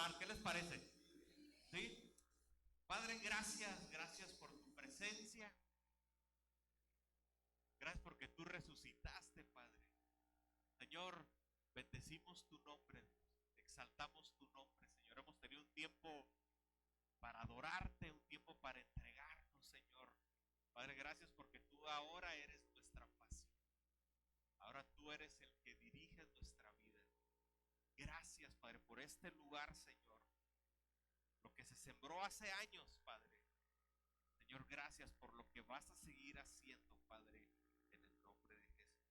orar. ¿Qué les parece? ¿Sí? Padre, gracias por tu presencia. Gracias porque tú resucitaste, Padre. Señor, bendecimos tu nombre, exaltamos tu nombre, Señor. Hemos tenido un tiempo para adorarte, un tiempo para entregarnos, Señor. Padre, gracias porque tú ahora eres nuestra pasión. Ahora tú eres el que dirige nuestra vida. Gracias, Padre, por este lugar, Señor. Lo que se sembró hace años, Padre. Señor, gracias por lo que vas a seguir haciendo, Padre, en el nombre de Jesús.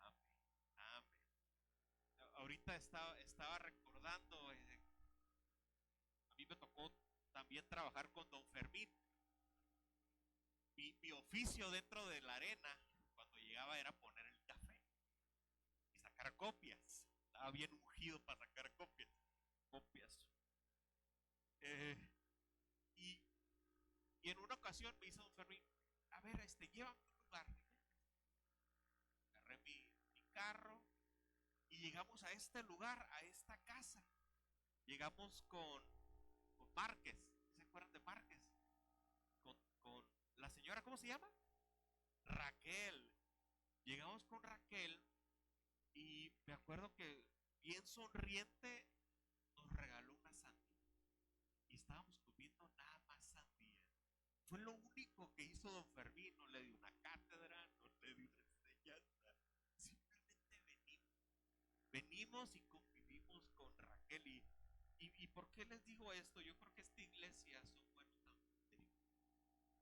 Amén. Amén. Ahorita estaba recordando, a mí me tocó también trabajar con don Fermín. Mi oficio dentro de la arena, cuando llegaba, era poner el café y sacar copias. Estaba bien ungido para sacar copias. Y en una ocasión me hizo don Fermín, a ver, llévame a un lugar. Agarré mi carro y llegamos a este lugar, a esta casa. Llegamos con Márquez. ¿Se acuerdan de Márquez? Con la señora, ¿cómo se llama? Raquel. Llegamos con Raquel y me acuerdo que bien sonriente nos regaló una sandía. Y estábamos comiendo nada más sandía. Fue lo único que hizo don Fermín. No le dio una cátedra, no le dio una enseñanza. Simplemente venimos y convivimos con Raquel. ¿Y por qué les digo esto? Yo creo que esta iglesia son buenos anfitriones.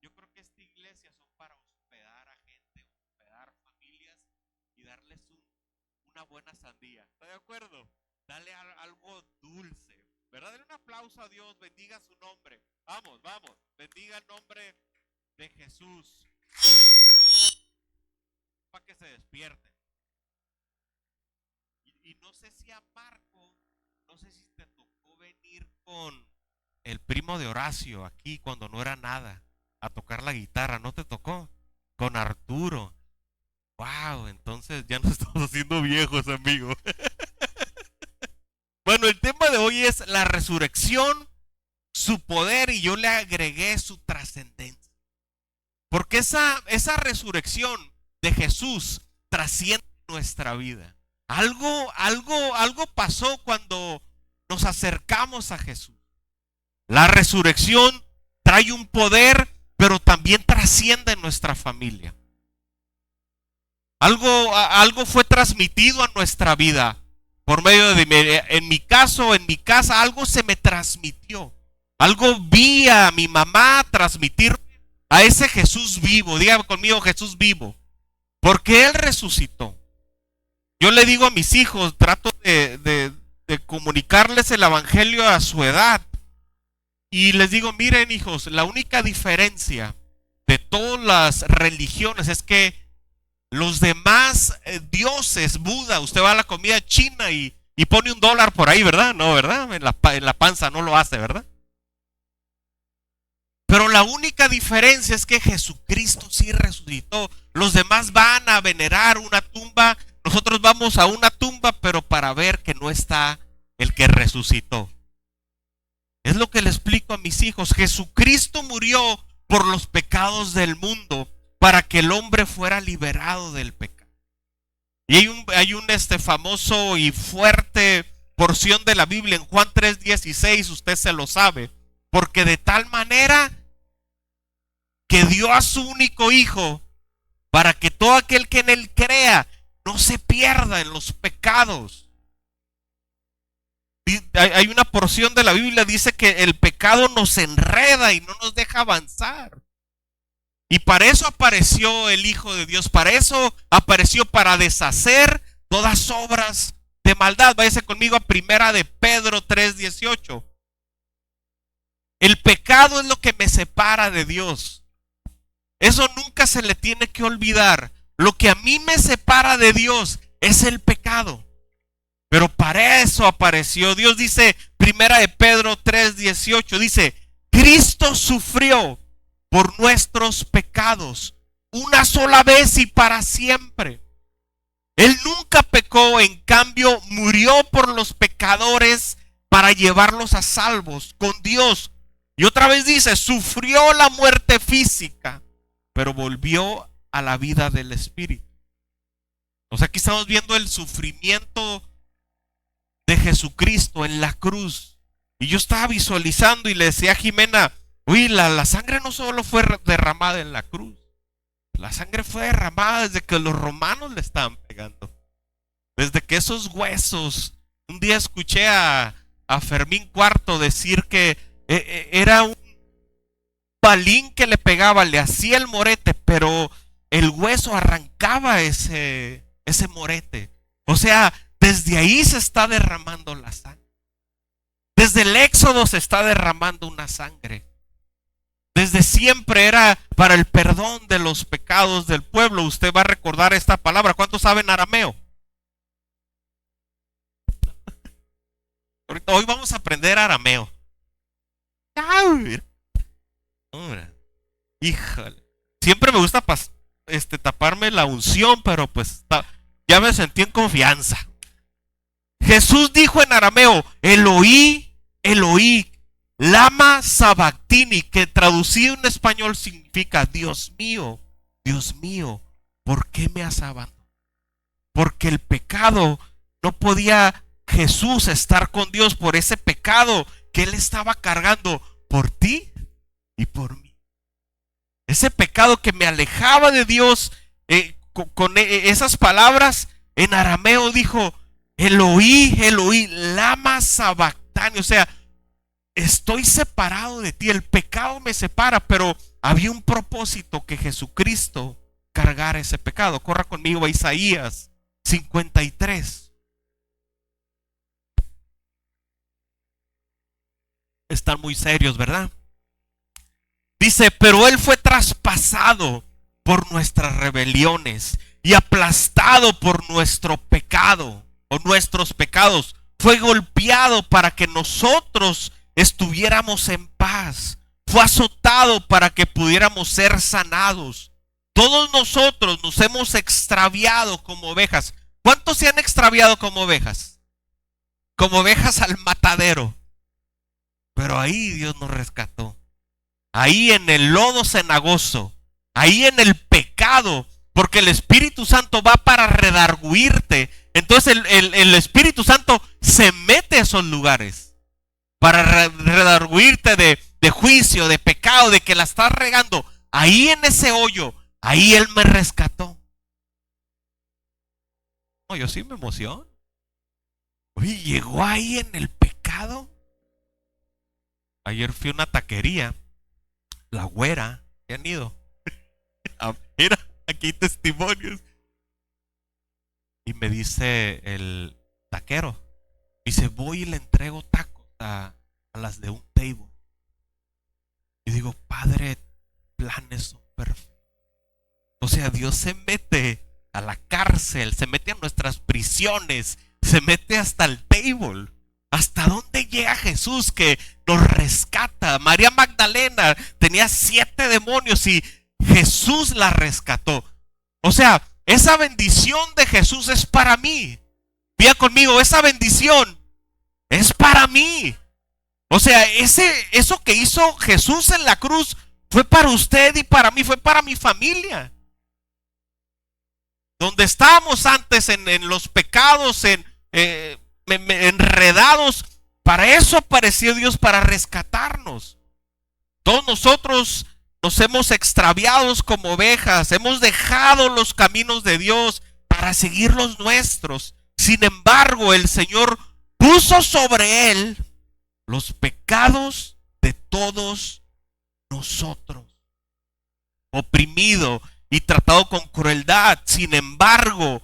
Yo creo que esta iglesia son para hospedar a gente, hospedar familias y darles una buena sandía. ¿Está de acuerdo? Dale algo dulce, ¿verdad? Dale un aplauso a Dios, bendiga su nombre. Vamos, bendiga el nombre de Jesús. Para que se despierten. Y no sé si a Marco, no sé si te tocó venir con el primo de Horacio aquí cuando no era nada a tocar la guitarra, ¿no te tocó? Con Arturo. Wow, entonces ya nos estamos haciendo viejos, amigos. Bueno, el tema de hoy es la resurrección, su poder, y yo le agregué su trascendencia. Porque esa resurrección de Jesús trasciende nuestra vida. Algo pasó cuando nos acercamos a Jesús. La resurrección trae un poder, pero también trasciende nuestra familia. Algo fue transmitido a nuestra vida por medio de en mi caso, en mi casa, algo se me transmitió. Algo vi a mi mamá transmitir a ese Jesús vivo. Dígame conmigo, Jesús vivo. Porque Él resucitó. Yo le digo a mis hijos, trato de comunicarles el evangelio a su edad. Y les digo, miren hijos, la única diferencia de todas las religiones es que los demás dioses, Buda, usted va a la comida china y pone $1 por ahí, ¿verdad? No, ¿verdad? En la panza no lo hace, ¿verdad? Pero la única diferencia es que Jesucristo sí resucitó. Los demás van a venerar una tumba. Nosotros vamos a una tumba, pero para ver que no está el que resucitó. Es lo que le explico a mis hijos. Jesucristo murió por los pecados del mundo para que el hombre fuera liberado del pecado. Y hay un famoso y fuerte porción de la Biblia en Juan 3:16, usted se lo sabe. Porque de tal manera que dio a su único hijo para que todo aquel que en él crea no se pierda en los pecados. Hay una porción de la Biblia que dice que el pecado nos enreda y no nos deja avanzar. Y para eso apareció el Hijo de Dios, para eso apareció, para deshacer todas obras de maldad. Váyase conmigo a Primera de Pedro 3:18. El pecado es lo que me separa de Dios. Eso nunca se le tiene que olvidar. Lo que a mí me separa de Dios es el pecado. Pero para eso apareció Dios. Dice Primera de Pedro 3:18, dice, Cristo sufrió por nuestros pecados una sola vez y para siempre. Él nunca pecó, en cambio murió por los pecadores para llevarlos a salvos con Dios. Y otra vez dice, sufrió la muerte física, pero volvió a la vida del espíritu. O sea, aquí estamos viendo el sufrimiento de Jesucristo en la cruz. Y yo estaba visualizando y le decía a Jimena, uy, la sangre no solo fue derramada en la cruz, la sangre fue derramada desde que los romanos le estaban pegando. Desde que esos huesos, un día escuché a Fermín Cuarto decir que era un balín que le pegaba, le hacía el morete, pero el hueso arrancaba ese morete. O sea, desde ahí se está derramando la sangre. Desde el Éxodo se está derramando una sangre. Desde siempre era para el perdón de los pecados del pueblo. Usted va a recordar esta palabra. ¿Cuántos saben arameo? Hoy vamos a aprender arameo. Híjole. Siempre me gusta taparme la unción, pero pues ya me sentí en confianza. Jesús dijo en arameo, Eloí, Eloí, lama sabactini, que traducido en español significa Dios mío, ¿por qué me has abandonado? Porque el pecado no podía Jesús estar con Dios por ese pecado que él estaba cargando por ti y por mí. Ese pecado que me alejaba de Dios, con esas palabras en arameo dijo, Eloí, Eloí, lama sabactani, o sea, estoy separado de ti, el pecado me separa, pero había un propósito, que Jesucristo cargara ese pecado. Corra conmigo a Isaías 53. Están muy serios, ¿verdad? Dice, pero él fue traspasado por nuestras rebeliones y aplastado por nuestro pecado o nuestros pecados. Fue golpeado para que nosotros estuviéramos en paz. Fue azotado para que pudiéramos ser sanados. Todos nosotros nos hemos extraviado como ovejas. ¿Cuántos se han extraviado como ovejas? Como ovejas al matadero. Pero ahí Dios nos rescató. Ahí en el lodo cenagoso, ahí en el pecado, porque el Espíritu Santo va para redarguirte. Entonces el Espíritu Santo se mete a esos lugares para redarguirte de juicio, de pecado, de que la estás regando. Ahí en ese hoyo, ahí Él me rescató. No, yo sí me emociono. Oye, llegó ahí en el pecado. Ayer fui a una taquería. La Güera, ¿qué han ido? Mira, aquí hay testimonios. Y me dice el taquero, dice, voy y le entrego tacos a las de un table. Y digo, Padre, planes son perfectos. O sea, Dios se mete a la cárcel, se mete a nuestras prisiones, se mete hasta el table. ¿Hasta dónde llega Jesús que nos rescata? María Magdalena tenía 7 demonios y Jesús la rescató. O sea, esa bendición de Jesús es para mí. Diga conmigo, esa bendición es para mí. O sea, eso que hizo Jesús en la cruz fue para usted y para mí, fue para mi familia. Donde estábamos antes en los pecados, enredados, para eso apareció Dios, para rescatarnos. Todos nosotros nos hemos extraviado como ovejas, hemos dejado los caminos de Dios para seguir los nuestros. Sin embargo, el Señor puso sobre él los pecados de todos nosotros. Oprimido y tratado con crueldad, sin embargo,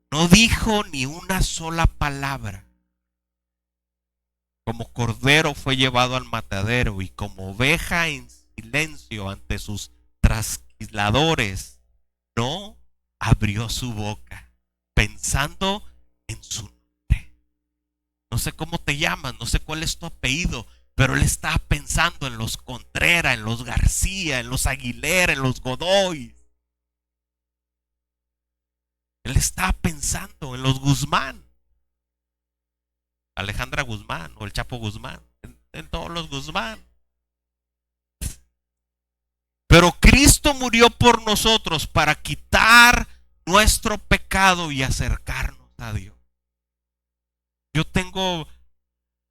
no dijo ni una sola palabra. Como cordero fue llevado al matadero y como oveja en silencio ante sus trasquiladores, no abrió su boca, pensando en su nombre. No sé cómo te llamas, no sé cuál es tu apellido, pero él estaba pensando en los Contreras, en los García, en los Aguilera, en los Godoy. Él estaba pensando en los Guzmán. Alejandra Guzmán o el Chapo Guzmán, en todos los Guzmán. Pero Cristo murió por nosotros para quitar nuestro pecado y acercarnos a Dios. Yo tengo,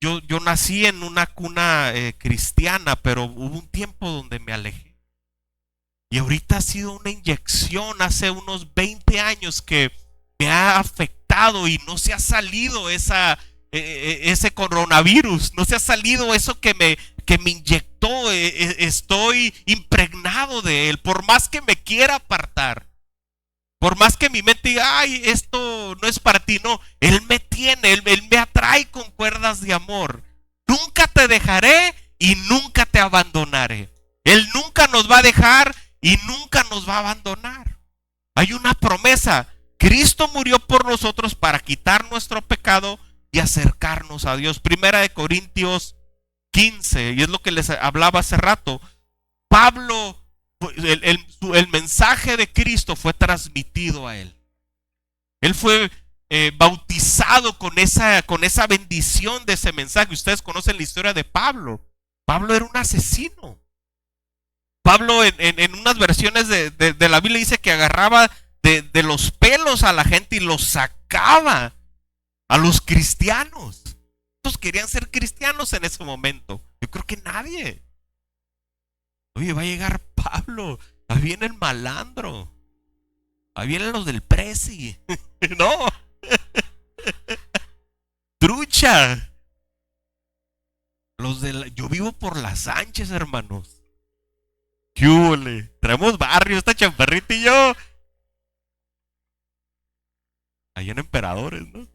yo nací en una cuna cristiana, pero hubo un tiempo donde me alejé. Y ahorita ha sido una inyección hace unos 20 años que me ha afectado y no se ha salido ese coronavirus, no se ha salido eso que me inyectó. Estoy impregnado de él, por más que me quiera apartar. Por más que mi mente diga, ay, esto no es para ti, no, Él me tiene, él me atrae con cuerdas de amor. Nunca te dejaré y nunca te abandonaré. Él nunca nos va a dejar y nunca nos va a abandonar. Hay una promesa. Cristo murió por nosotros para quitar nuestro pecado y acercarnos a Dios. Primera de Corintios 15, y es lo que les hablaba hace rato. Pablo, el mensaje de Cristo fue transmitido a él. Él fue bautizado con esa bendición de ese mensaje. Ustedes conocen la historia de Pablo. Pablo era un asesino. Pablo en unas versiones de la Biblia dice que agarraba de los pelos a la gente y los sacaba a los cristianos. Todos querían ser cristianos en ese momento. Yo creo que nadie. Oye, va a llegar Pablo. Ahí viene el malandro. Ahí vienen los del Prezi. No. Trucha. Yo vivo por las Sánchez, hermanos. ¿Qué húbole? Traemos barrio, esta champerrita y yo. Allá en Emperadores, ¿no?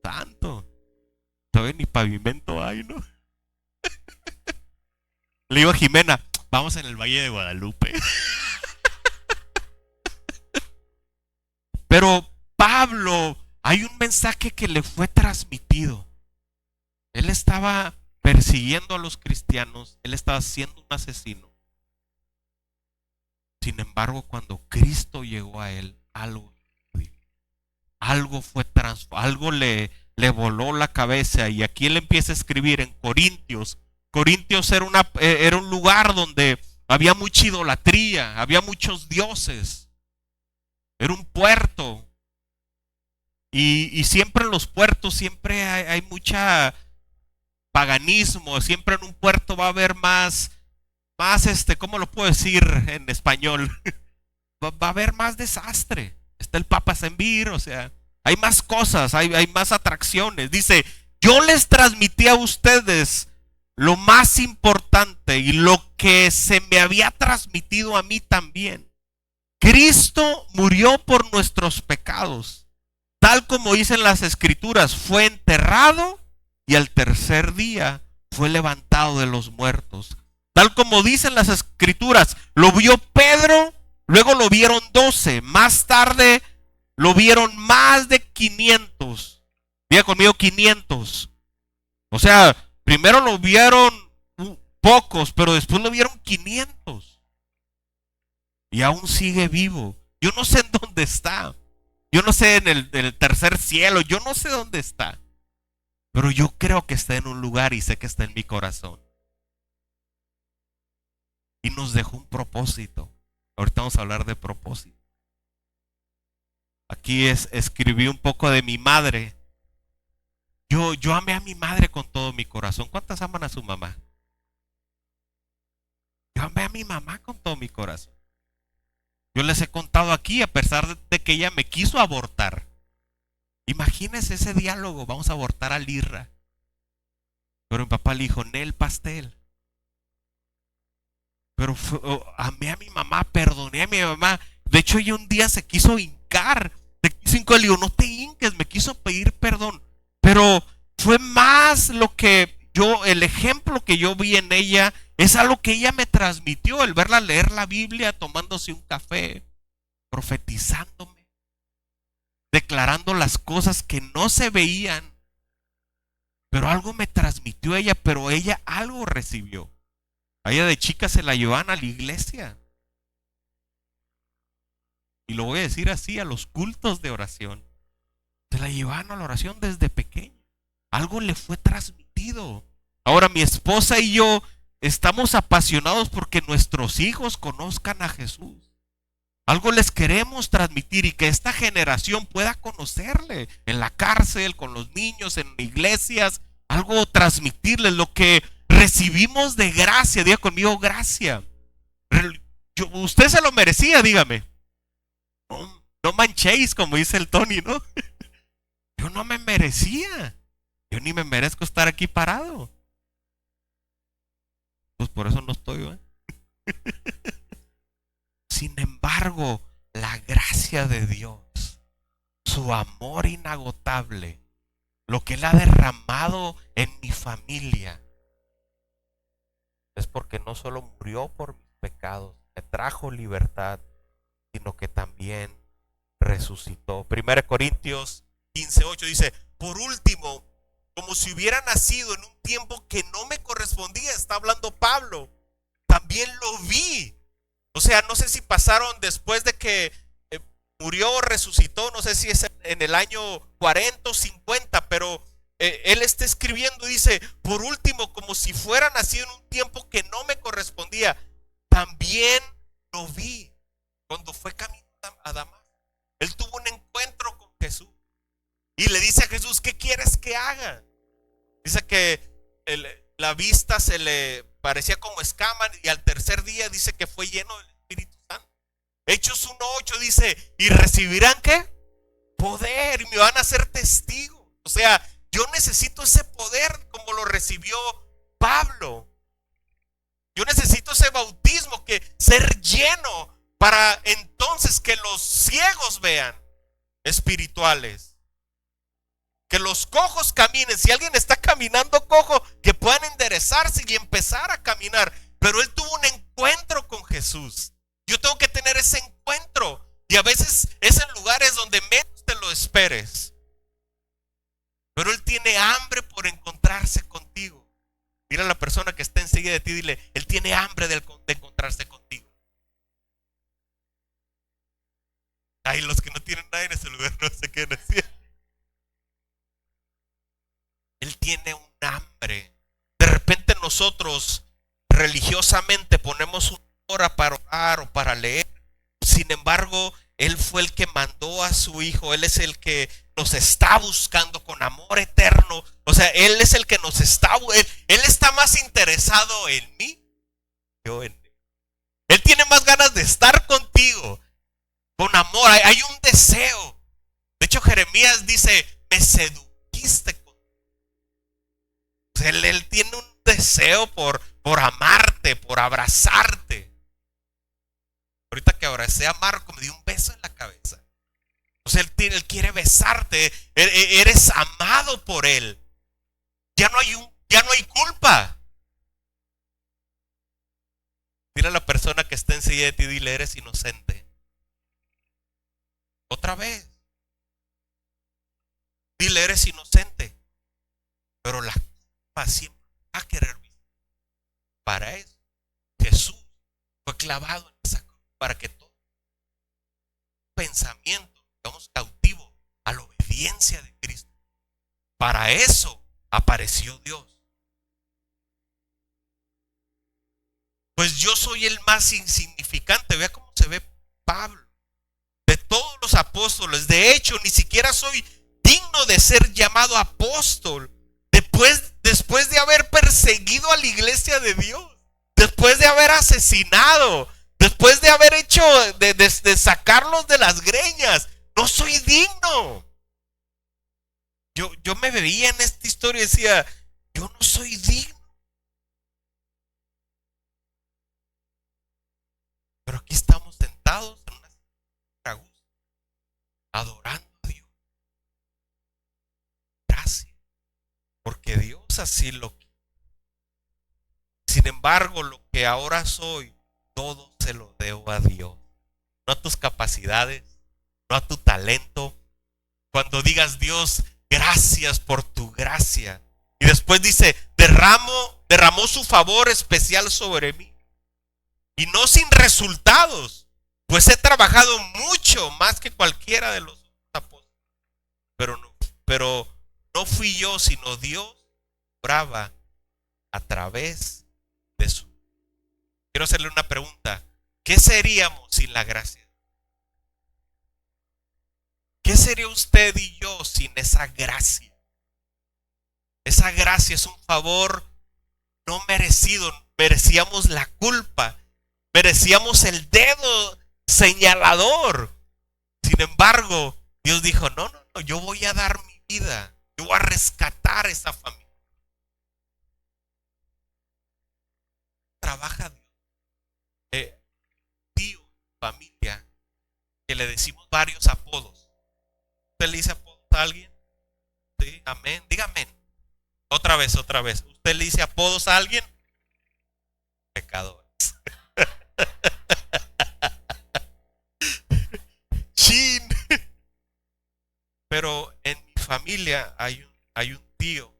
Santo. Todavía ni pavimento hay, ¿no? Le digo a Jimena, vamos en el Valle de Guadalupe. Pero Pablo, hay un mensaje que le fue transmitido. Él estaba persiguiendo a los cristianos, él estaba siendo un asesino. Sin embargo, cuando Cristo llegó a él, algo le voló la cabeza. Y aquí él empieza a escribir en Corintios. Corintios era un lugar donde había mucha idolatría, había muchos dioses. Era un puerto. Y siempre en los puertos siempre hay mucha paganismo. Siempre en un puerto va a haber más ¿cómo lo puedo decir en español? Va a haber más desastre. Está el Papa Sembir, o sea, hay más cosas, hay más atracciones. Dice, yo les transmití a ustedes lo más importante y lo que se me había transmitido a mí también. Cristo murió por nuestros pecados, tal como dicen las escrituras, fue enterrado y al tercer día fue levantado de los muertos. Tal como dicen las escrituras, lo vio Pedro, luego lo vieron 12, más tarde lo vieron más de 500. Diga conmigo 500. O sea, primero lo vieron pocos, pero después lo vieron 500. Y aún sigue vivo. Yo no sé en dónde está. Yo no sé en el tercer cielo. Yo no sé dónde está. Pero yo creo que está en un lugar y sé que está en mi corazón. Y nos dejó un propósito. Ahorita vamos a hablar de propósito. Aquí escribí un poco de mi madre. Yo amé a mi madre con todo mi corazón. ¿Cuántas aman a su mamá? Yo amé a mi mamá con todo mi corazón. Yo les he contado aquí, a pesar de que ella me quiso abortar. Imagínense ese diálogo, vamos a abortar a Lirra. Pero mi papá le dijo, Nel pastel. Pero amé a mi mamá, perdoné a mi mamá. De hecho, ella un día se quiso hincar. Le digo, no te hinques, me quiso pedir perdón. Pero fue más el ejemplo que yo vi en ella, es algo que ella me transmitió, el verla leer la Biblia, tomándose un café, profetizándome, declarando las cosas que no se veían. Pero algo me transmitió ella, pero ella algo recibió. A ella de chica se la llevaban a la iglesia. Y lo voy a decir así, a los cultos de oración. Se la llevaban a la oración desde pequeño. Algo le fue transmitido. Ahora mi esposa y yo estamos apasionados porque nuestros hijos conozcan a Jesús. Algo les queremos transmitir y que esta generación pueda conocerle en la cárcel, con los niños, en iglesias. Algo transmitirles lo que recibimos de gracia. Diga conmigo, gracia. Usted se lo merecía, dígame. No, no manchéis, como dice el Tony, ¿no? Yo no me merecía. Yo ni me merezco estar aquí parado. Pues por eso no estoy, ¿eh? Sin embargo, la gracia de Dios, su amor inagotable, lo que Él ha derramado en mi familia, es porque no solo murió por mis pecados, me trajo libertad, sino que también resucitó. 1 Corintios 15:8 dice: por último, como si hubiera nacido en un tiempo que no me correspondía, está hablando Pablo, también lo vi. O sea, no sé si pasaron después de que murió o resucitó, no sé si es en el año 40 o 50, pero él está escribiendo y dice: por último, como si fuera nacido en un tiempo que no me correspondía, también lo vi cuando fue camino a Damasco. Él tuvo un encuentro con Jesús y le dice a Jesús: ¿qué quieres que haga? Dice que la vista se le parecía como escama y al tercer día dice que fue lleno del Espíritu Santo. Hechos 1:8 dice: ¿y recibirán qué? Poder, y me van a ser testigos. O sea, yo necesito ese poder como lo recibió Pablo. Yo necesito ese bautismo, que ser lleno para entonces que los ciegos vean, espirituales. Que los cojos caminen. Si alguien está caminando cojo, que puedan enderezarse y empezar a caminar. Pero él tuvo un encuentro con Jesús. Yo tengo que tener ese encuentro. Y a veces es en lugares donde menos te lo esperes. Pero él tiene hambre por encontrarse contigo. Mira a la persona que está enseguida de ti, dile: él tiene hambre de encontrarse contigo. Ay, los que no tienen nada en ese lugar no sé qué decir. Él tiene un hambre. De repente nosotros religiosamente ponemos una hora para orar o para leer. Sin embargo, Él fue el que mandó a su Hijo. Él es el que nos está buscando con amor eterno. O sea, Él es el que nos está... Él está más interesado en mí que yo en Él. Él tiene más ganas de estar contigo. Con amor. Hay un deseo. De hecho, Jeremías dice: me sedujiste contigo. Él tiene un deseo por amarte, por abrazarte. Ahorita que abracé a Marco, me dio un beso en la cabeza. O sea, él quiere besarte. Eres amado por Él. Ya no hay culpa. Dile a la persona que está enseguida de ti, dile: eres inocente. Otra vez. Dile: eres inocente. Pero la siempre va a querer vivir. Para eso Jesús fue clavado en esa cruz, para que todo pensamiento estamos cautivos a la obediencia de Cristo. Para eso apareció Dios. Pues yo soy el más insignificante. Vea cómo se ve Pablo. De todos los apóstoles, de hecho, ni siquiera soy digno de ser llamado apóstol. Después de haber perseguido a la iglesia de Dios, después de haber asesinado, después de haber hecho, de sacarlos de las greñas, no soy digno. Yo me veía en esta historia y decía: yo no soy digno. Pero aquí estamos sentados en una silla, adorando a Dios. Gracias. Porque Dios así lo quiere. Sin embargo, lo que ahora soy, todo se lo debo a Dios. No a tus capacidades, no a tu talento. Cuando digas: Dios, gracias por tu gracia. Y después dice: derramó su favor especial sobre mí. Y no sin resultados, pues he trabajado mucho más que cualquiera de los apóstoles. pero no fui yo, sino Dios obraba a través de eso. Quiero hacerle una pregunta. ¿Qué seríamos sin la gracia? ¿Qué sería usted y yo sin esa gracia? Esa gracia es un favor no merecido. Merecíamos la culpa, merecíamos el dedo señalador. Sin embargo, Dios dijo, no, yo voy a dar mi vida, yo voy a rescatar a esa familia. Trabaja Dios. Tío, familia, que le decimos varios apodos. ¿Usted le dice apodos a alguien? Sí, amén, dígame. Otra vez. ¿Usted le dice apodos a alguien? Pecadores. Chin. Pero en mi familia hay un tío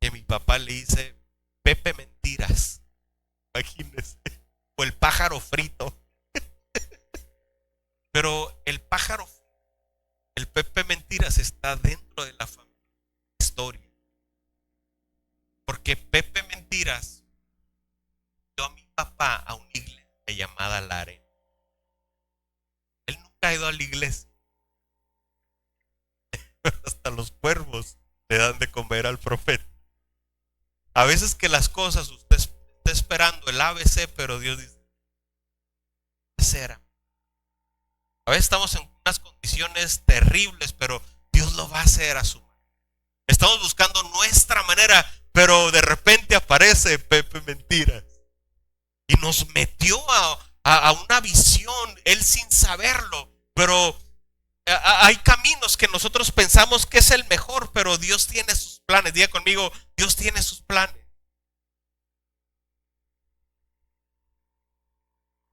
que mi papá le dice Pepe Mentiras. Imagínense. O el pájaro frito. Pero el Pepe Mentiras está dentro de la familia historia. Porque Pepe Mentiras dio a mi papá a una iglesia llamada La Arena. Él nunca ha ido a la iglesia. Hasta los cuervos le dan de comer al profeta. A veces que las cosas usted está esperando el ABC, pero Dios dice, ¿qué será? A veces estamos en unas condiciones terribles, pero Dios lo va a hacer a su manera. Estamos buscando nuestra manera, pero de repente aparece Pepe Mentiras y nos metió a una visión, él sin saberlo. Pero hay caminos que nosotros pensamos que es el mejor, pero Dios tiene sus planes. Diga conmigo, Dios tiene sus planes.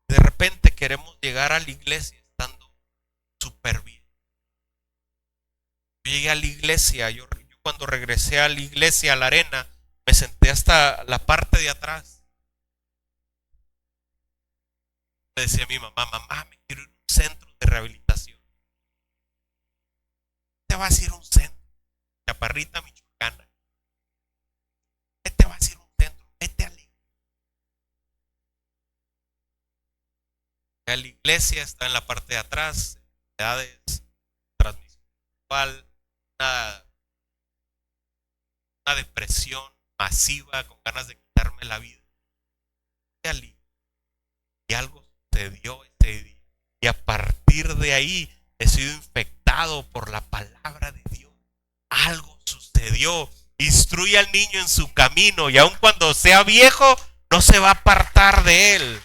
De repente queremos llegar a la iglesia estando súper bien. Yo llegué a la iglesia, yo cuando regresé a la iglesia, a La Arena, me senté hasta la parte de atrás. Le decía a mi mamá, me quiero ir a un centro de rehabilitación. Te vas a ir a un centro, Chaparrita, Michoacana. Te vas a ir a un centro, vete a la iglesia. La iglesia está en la parte de atrás, edades, transmisión sexual, una depresión masiva con ganas de quitarme la vida. Y algo sucedió ese día. Y a partir de ahí he sido infectado por la palabra de Dios. Algo sucedió. Instruye al niño en su camino y aun cuando sea viejo, no se va a apartar de él.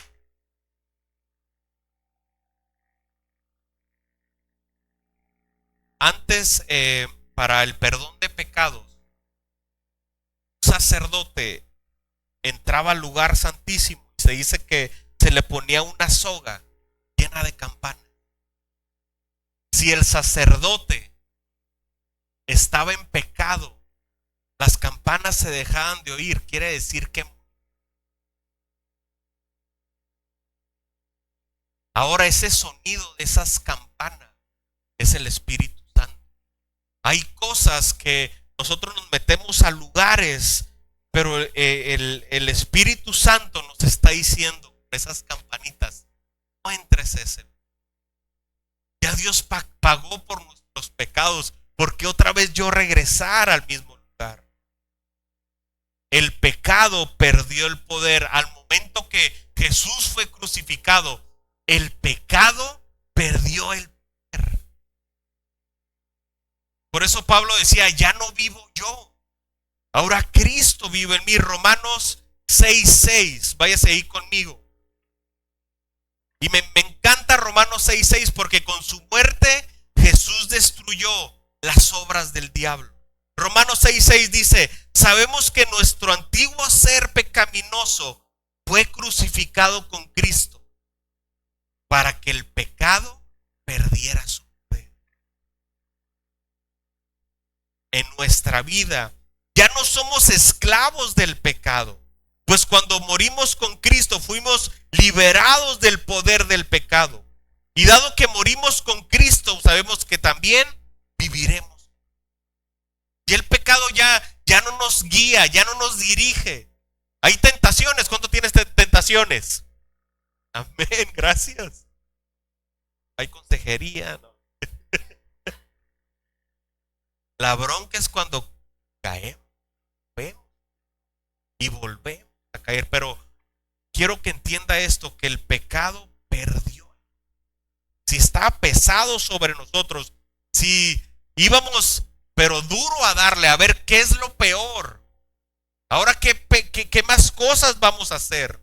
Antes, para el perdón de pecados, un sacerdote entraba al lugar santísimo y se dice que se le ponía una soga llena de campanas. Si el sacerdote estaba en pecado, las campanas se dejaban de oír, quiere decir que ahora ese sonido de esas campanas es el Espíritu Santo. Hay cosas que nosotros nos metemos a lugares, pero el Espíritu Santo nos está diciendo por esas campanitas, no entres ese. Ya Dios pagó por nuestros pecados, porque otra vez yo regresar al mismo lugar. El pecado perdió el poder al momento que Jesús fue crucificado. El pecado perdió el poder. Por eso Pablo decía, ya no vivo yo, ahora Cristo vive en mí. Romanos 6:6, váyase ahí conmigo. Y me encanta Romanos 6:6 porque con su muerte Jesús destruyó las obras del diablo. Romanos 6:6 dice, sabemos que nuestro antiguo ser pecaminoso fue crucificado con Cristo para que el pecado perdiera su poder. En nuestra vida ya no somos esclavos del pecado, pues cuando morimos con Cristo fuimos liberados del poder del pecado. Y dado que morimos con Cristo, sabemos que también viviremos. pecado ya no nos guía, ya no nos dirige. Hay tentaciones. ¿Cuánto tienes tentaciones? Amén, gracias. Hay consejería, ¿no? La bronca es cuando caemos, vemos y volvemos a caer. Pero quiero que entienda esto, que el pecado perdió. Si está pesado sobre nosotros, si íbamos pero duro a darle, a ver qué es lo peor. Ahora qué más cosas vamos a hacer.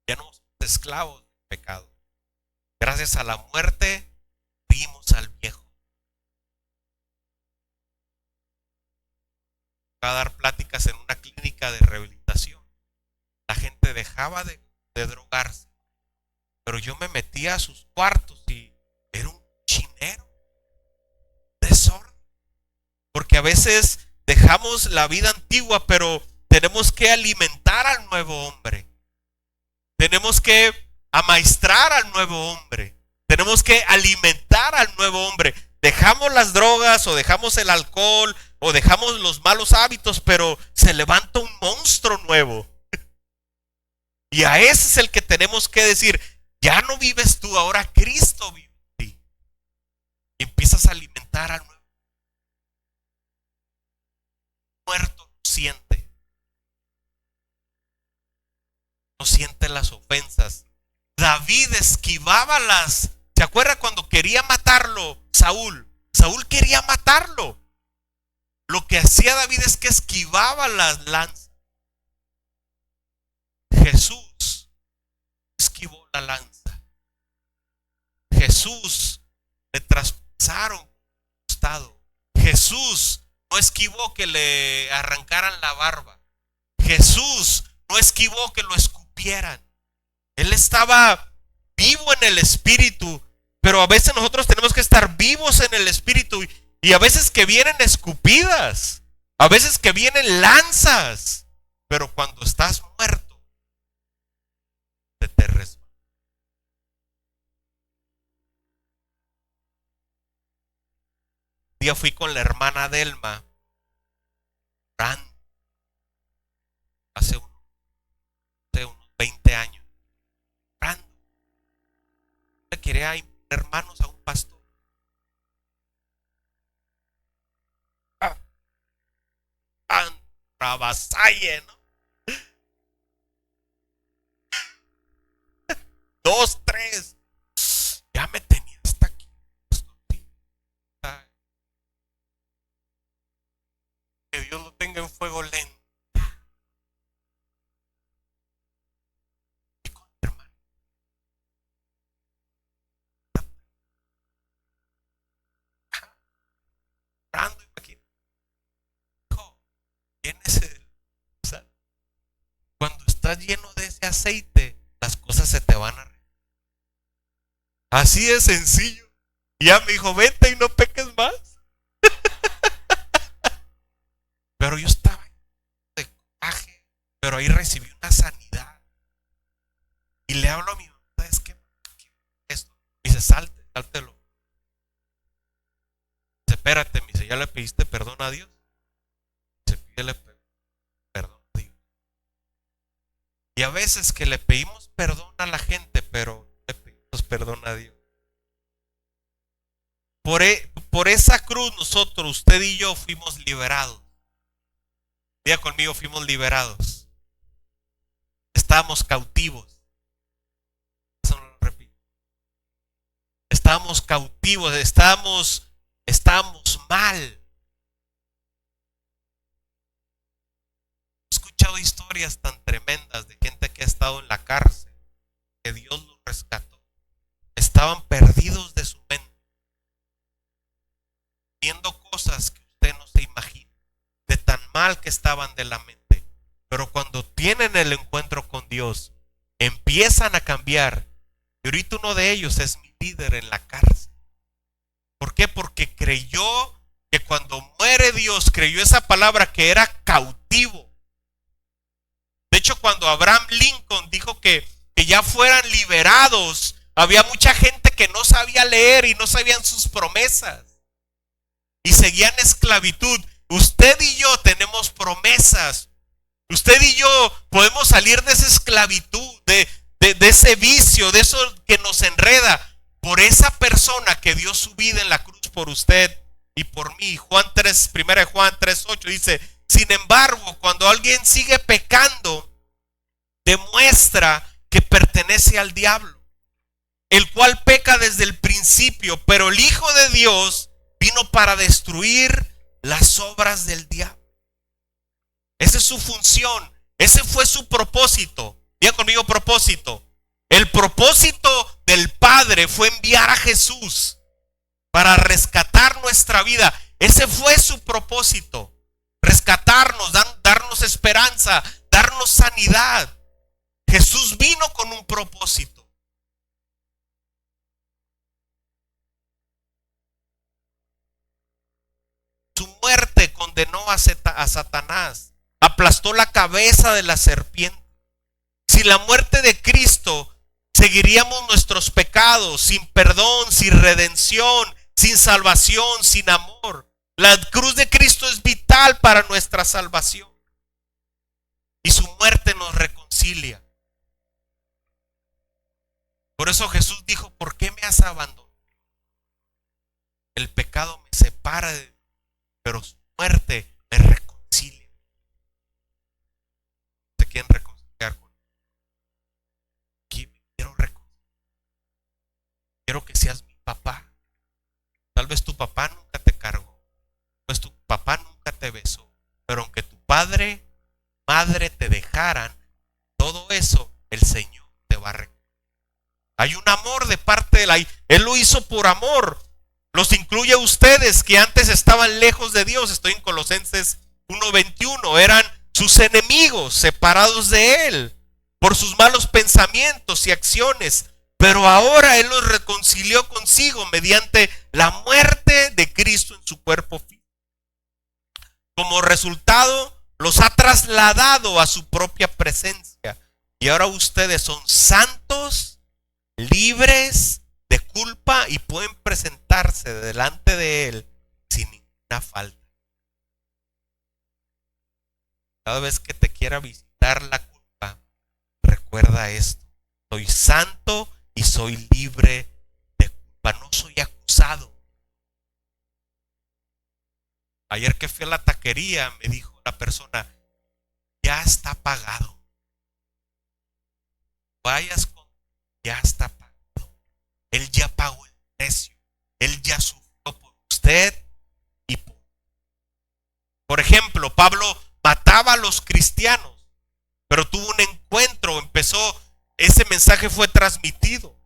Ya no somos esclavos del pecado. Gracias a la muerte vimos al viejo. Voy a dar pláticas en una clínica de rehabilitación. La gente dejaba de drogarse, pero yo me metía a sus cuartos y era un chinero, desorden. Porque a veces dejamos la vida antigua, pero tenemos que alimentar al nuevo hombre. Tenemos que amaestrar al nuevo hombre. Tenemos que alimentar al nuevo hombre. Dejamos las drogas o dejamos el alcohol o dejamos los malos hábitos, pero se levanta un monstruo nuevo. Y a ese es el que tenemos que decir, ya no vives tú, ahora Cristo vive en ti. Y empiezas a alimentar al nuevo. Muerto no siente las ofensas. David esquivaba las. ¿Se acuerda cuando quería matarlo Saúl? Saúl quería matarlo. Lo que hacía David es que esquivaba las lanzas. Jesús esquivó la lanza. Jesús le traspasaron el costado. Jesús no esquivó que le arrancaran la barba. Jesús no esquivó que lo escupieran. Él estaba vivo en el espíritu, pero a veces nosotros tenemos que estar vivos en el espíritu y a veces que vienen escupidas, a veces que vienen lanzas, pero cuando estás muerto, te resbala. Un día fui con la hermana Delma, hace unos 20 años. Le quería imponer manos a un pastor. Trabasalle, ¿no? 2, 3. Ya me tenía hasta aquí. Que Dios lo tenga en fuego lento. Cuando estás lleno de ese aceite, las cosas se te van a arreglar. Así de sencillo. Ya me dijo, vete y no peques más. Pero yo estaba de coraje, pero ahí recibí una sanidad. Y le hablo a mi mamá, ¿sabes qué? Esto. Y dice, sáltelo. Dice, espérate, me dice, ¿ya le pediste perdón a Dios? Dice, pídele perdón a Dios. Y a veces que le pedimos perdón a la gente, pero le pedimos perdón a Dios. Por esa cruz nosotros, usted y yo, fuimos liberados. Diga conmigo, fuimos liberados. Estábamos cautivos. Eso no lo repito. Estábamos cautivos, estábamos mal. He escuchado historias tan tremendas de gente que ha estado en la cárcel, que Dios los rescató. Estaban perdidos de su mente, viendo cosas que usted no se imagina, de tan mal que estaban de la mente. Pero cuando tienen el encuentro con Dios, empiezan a cambiar. Y ahorita uno de ellos es mi líder en la cárcel. ¿Por qué? Porque creyó que cuando muere Dios, creyó esa palabra, que era cautivo. De hecho, cuando Abraham Lincoln dijo que ya fueran liberados, había mucha gente que no sabía leer y no sabían sus promesas y seguían esclavitud. Usted y yo tenemos promesas. Usted y yo podemos salir de esa esclavitud, de ese vicio, de eso que nos enreda, por esa persona que dio su vida en la cruz por usted y por mí. Juan 3, 1 Juan 3:8 dice: sin embargo, cuando alguien sigue pecando, demuestra que pertenece al diablo, el cual peca desde el principio, pero el Hijo de Dios vino para destruir las obras del diablo. Esa es su función, ese fue su propósito. Diga conmigo: propósito. El propósito del Padre fue enviar a Jesús para rescatar nuestra vida. Ese fue su propósito: rescatarnos, darnos esperanza, darnos sanidad. Jesús vino con un propósito. Su muerte condenó a Satanás, aplastó la cabeza de la serpiente. Sin la muerte de Cristo, seguiríamos nuestros pecados, sin perdón, sin redención, sin salvación, sin amor. La cruz de Cristo es vital para nuestra salvación. Y su muerte nos reconcilia. Por eso Jesús dijo: ¿por qué me has abandonado? El pecado me separa de Dios, pero su muerte me reconcilia. ¿Se quieren reconciliar conmigo? Aquí me quiero reconciliar. Quiero que seas mi papá. Tal vez tu papá nunca te cargó, pues tu papá nunca te besó, pero aunque tu padre, madre te dejaran, todo eso el Señor te va a reconciliar. Hay un amor de parte de Él lo hizo por amor. Los incluye a ustedes que antes estaban lejos de Dios. Estoy en Colosenses 1:21. Eran sus enemigos, separados de Él por sus malos pensamientos y acciones. Pero ahora Él los reconcilió consigo mediante la muerte de Cristo en su cuerpo físico. Como resultado, los ha trasladado a su propia presencia. Y ahora ustedes son santos, libres de culpa, y pueden presentarse delante de Él sin ninguna falta. Cada vez que te quiera visitar la culpa, recuerda esto: soy santo y soy libre de culpa, no soy acusado. Ayer que fui a la taquería, me dijo la persona: ya está pagado. Vayas con, ya está pagado. Él ya pagó el precio. Él ya sufrió por usted y por ejemplo, Pablo mataba a los cristianos, pero tuvo un encuentro, ese mensaje fue transmitido.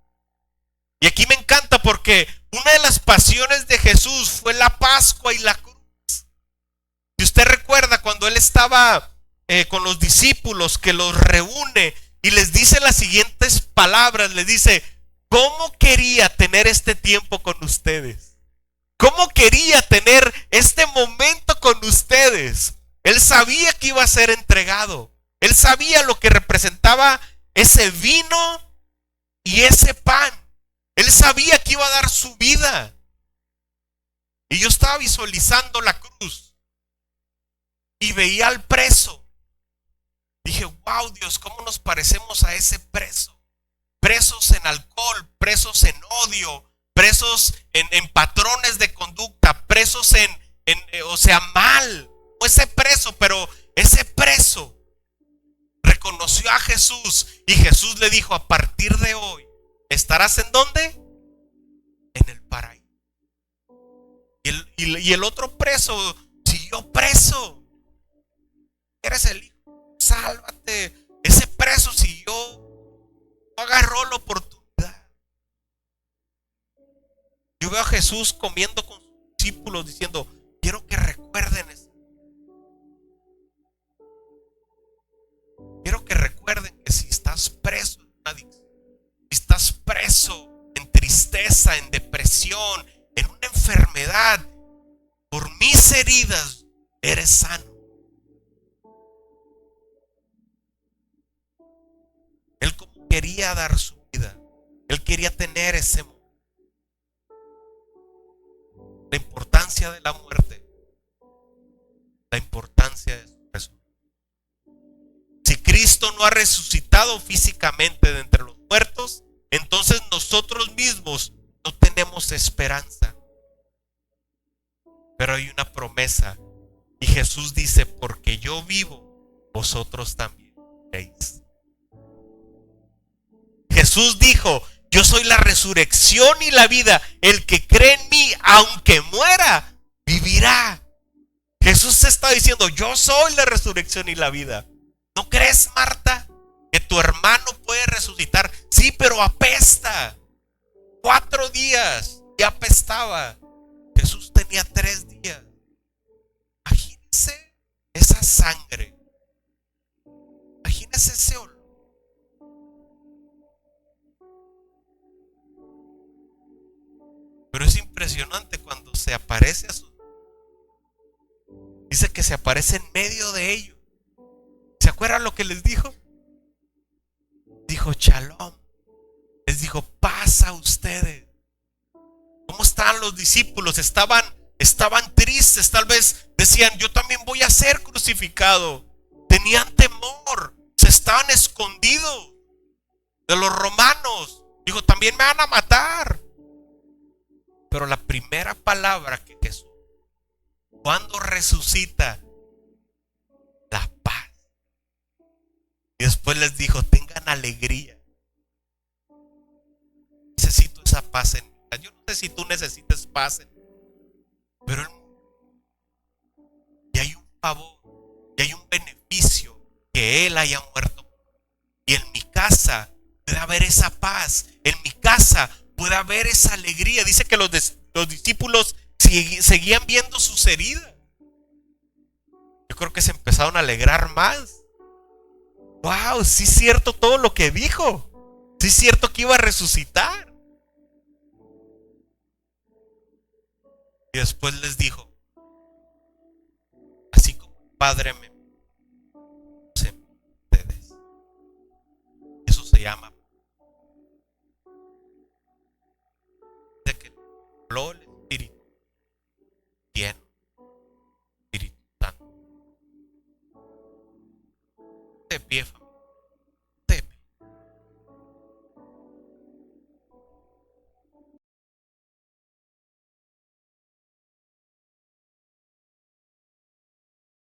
Y aquí me encanta porque una de las pasiones de Jesús fue la Pascua y la cruz. Si usted recuerda cuando Él estaba con los discípulos, que los reúne y les dice las siguientes palabras, les dice: ¿cómo quería tener este tiempo con ustedes? ¿Cómo quería tener este momento con ustedes? Él sabía que iba a ser entregado. Él sabía lo que representaba ese vino y ese pan. Él sabía que iba a dar su vida. Y yo estaba visualizando la cruz y veía al preso. Dije: wow, Dios, ¿cómo nos parecemos a ese preso? Presos en alcohol, presos en odio, presos en patrones de conducta, presos o sea, mal. No ese preso, pero ese preso reconoció a Jesús y Jesús le dijo: a partir de hoy, ¿estarás en dónde? En el paraíso. Y el otro preso siguió preso. Eres el hijo, sálvate. Ese preso siguió, no agarró la oportunidad. Yo veo a Jesús comiendo con sus discípulos diciendo: quiero que recuerden eso. Quiero que recuerden que si estás preso en una adicción, si estás preso en tristeza, en depresión, en una enfermedad, por mis heridas eres sano. Él como quería dar su vida, Él quería tener ese momento. La importancia de la muerte la importancia de su resurrección. Si Cristo no ha resucitado físicamente de entre los muertos, entonces nosotros mismos no tenemos esperanza. Pero hay una promesa y Jesús dice: porque yo vivo, vosotros también viviréis. Jesús dijo: yo soy la resurrección y la vida. El que cree en mí, aunque muera, vivirá. Jesús está diciendo: yo soy la resurrección y la vida. ¿No crees, Marta, que tu hermano puede resucitar? Sí, pero apesta. 4 días y apestaba. Jesús tenía 3 días. Imagínense esa sangre. Imagínense ese olor. Pero es impresionante cuando se aparece a su... Dice que se aparece en medio de ellos. ¿Se acuerdan lo que les dijo? Dijo: Shalom. Les dijo: paz a ustedes. ¿Cómo estaban los discípulos? Estaban tristes. Tal vez decían: yo también voy a ser crucificado. Tenían temor. Se estaban escondidos de los romanos. Dijo: también me van a matar. Pero la primera palabra que Jesús, cuando resucita, la paz. Y después les dijo: tengan alegría. Necesito esa paz en mi vida. Yo no sé si tú necesitas paz en mi vida, pero y hay un favor, y hay un beneficio que Él haya muerto. Y en mi casa puede haber esa paz. En mi casa puede haber esa alegría. Dice que los discípulos seguían viendo sus heridas. Yo creo que se empezaron a alegrar más. Wow, sí es cierto todo lo que dijo. Sí es cierto que iba a resucitar. Y después les dijo: así como el Padre me conoce ustedes. Eso se llama de que habló el Espíritu lleno, Espíritu Santo. De pie, familia.